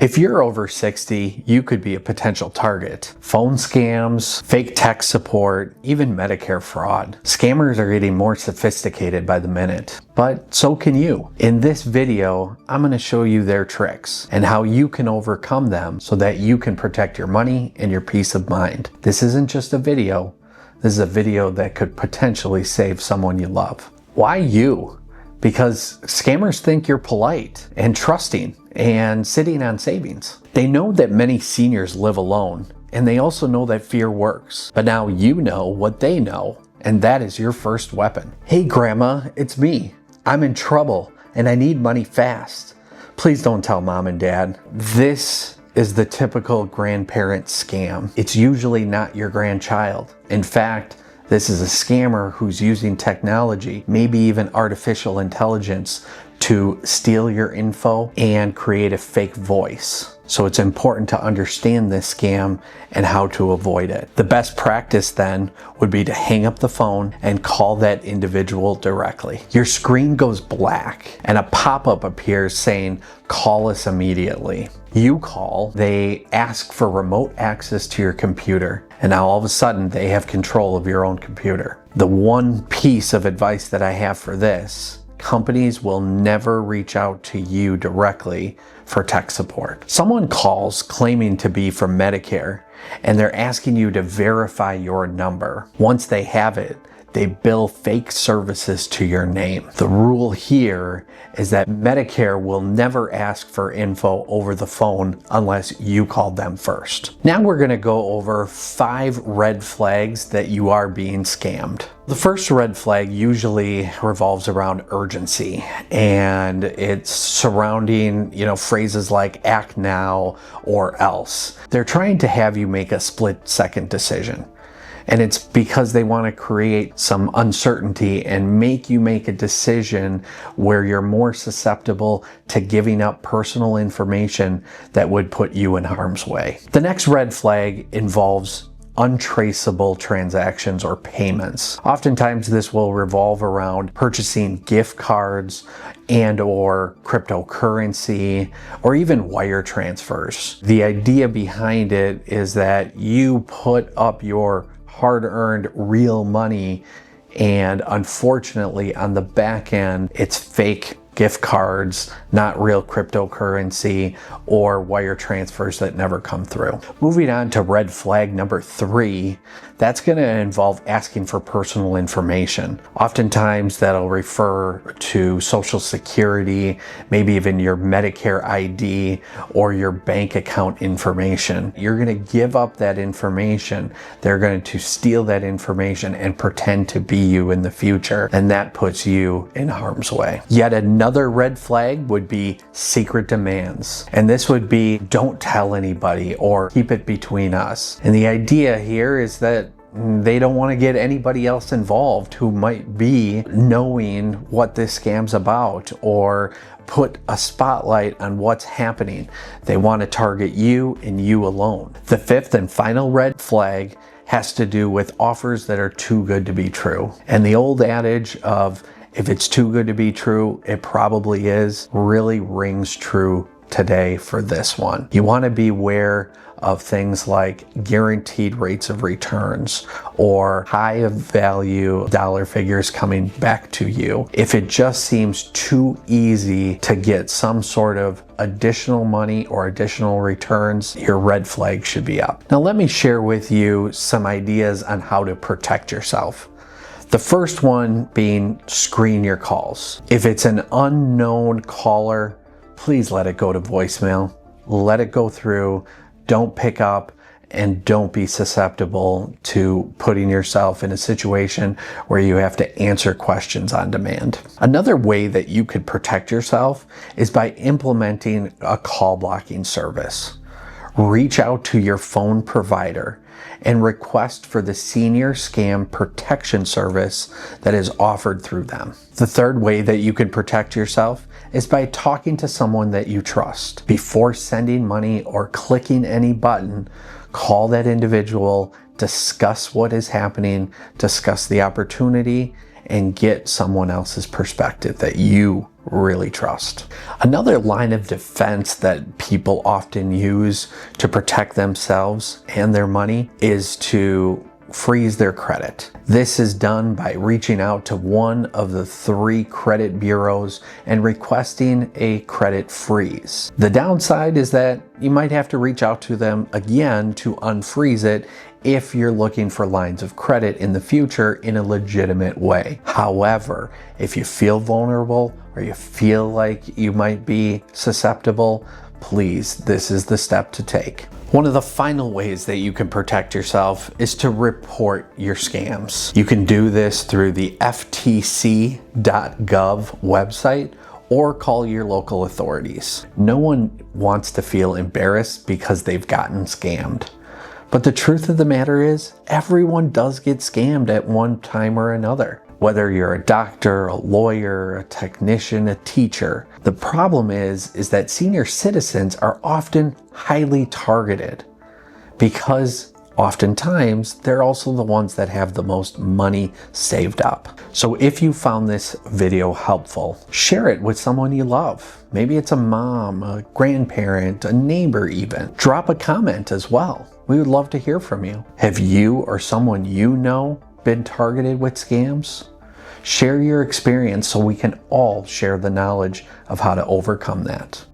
If you're over 60, you could be a potential target. Phone scams, fake tech support, even Medicare fraud. Scammers are getting more sophisticated by the minute, but so can you. In this video, I'm going to show you their tricks and how you can overcome them so that you can protect your money and your peace of mind. This isn't just a video. This is a video that could potentially save someone you love. Why you? Because scammers think you're polite and trusting and sitting on savings. They know that many seniors live alone, and they also know that fear works. But now you know what they know, and that is your first weapon. Hey grandma, it's me. I'm in trouble and I need money fast. Please don't tell mom and dad. This is the typical grandparent scam. It's usually not your grandchild. In fact, this is a scammer who's using technology, maybe even artificial intelligence, to steal your info and create a fake voice. So it's important to understand this scam and how to avoid it. The best practice then would be to hang up the phone and call that individual directly. Your screen goes black and a pop-up appears saying, "Call us immediately." You call, they ask for remote access to your computer, and now all of a sudden they have control of your own computer. The one piece of advice that I have for this: companies will never reach out to you directly for tech support. Someone calls claiming to be from Medicare, and they're asking you to verify your number. Once they have it, they bill fake services to your name. The rule here is that Medicare will never ask for info over the phone unless you called them first. Now we're gonna go over 5 red flags that you are being scammed. The first red flag usually revolves around urgency, and it's surrounding, phrases like act now or else. They're trying to have you make a split-second decision. And it's because they want to create some uncertainty and make you make a decision where you're more susceptible to giving up personal information that would put you in harm's way. The next red flag involves untraceable transactions or payments. Oftentimes this will revolve around purchasing gift cards and or cryptocurrency or even wire transfers. The idea behind it is that you put up your hard-earned real money, and unfortunately on the back end it's fake gift cards, not real cryptocurrency, or wire transfers that never come through. Moving on to red flag number 3, that's going to involve asking for personal information. Oftentimes that'll refer to Social Security, maybe even your Medicare ID or your bank account information. You're going to give up that information. They're going to steal that information and pretend to be you in the future, and that puts you in harm's way. Yet another red flag would be secret demands. And this would be, don't tell anybody or keep it between us. And the idea here is that they don't want to get anybody else involved who might be knowing what this scam's about or put a spotlight on what's happening. They want to target you and you alone. The 5th and final red flag has to do with offers that are too good to be true. And the old adage of, if it's too good to be true, it probably is, really rings true today for this one. You want to be aware of things like guaranteed rates of returns or high value dollar figures coming back to you. If it just seems too easy to get some sort of additional money or additional returns, your red flag should be up. Now let me share with you some ideas on how to protect yourself. The first one being screen your calls. If it's an unknown caller, please let it go to voicemail. Let it go through. Don't pick up, and don't be susceptible to putting yourself in a situation where you have to answer questions on demand. Another way that you could protect yourself is by implementing a call blocking service. Reach out to your phone provider and request for the Senior Scam Protection Service that is offered through them. The third way that you can protect yourself is by talking to someone that you trust. Before sending money or clicking any button, call that individual, discuss what is happening, discuss the opportunity, and get someone else's perspective that you really trust. Another line of defense that people often use to protect themselves and their money is to freeze their credit. This is done by reaching out to one of the 3 credit bureaus and requesting a credit freeze. The downside is that you might have to reach out to them again to unfreeze it if you're looking for lines of credit in the future in a legitimate way. However, if you feel vulnerable or you feel like you might be susceptible, please, this is the step to take. One of the final ways that you can protect yourself is to report your scams. You can do this through the ftc.gov website or call your local authorities. No one wants to feel embarrassed because they've gotten scammed. But the truth of the matter is, everyone does get scammed at one time or another. Whether you're a doctor, a lawyer, a technician, a teacher. The problem is that senior citizens are often highly targeted because oftentimes they're also the ones that have the most money saved up. So if you found this video helpful, share it with someone you love. Maybe it's a mom, a grandparent, a neighbor even. Drop a comment as well. We would love to hear from you. Have you or someone you know been targeted with scams? Share your experience so we can all share the knowledge of how to overcome that.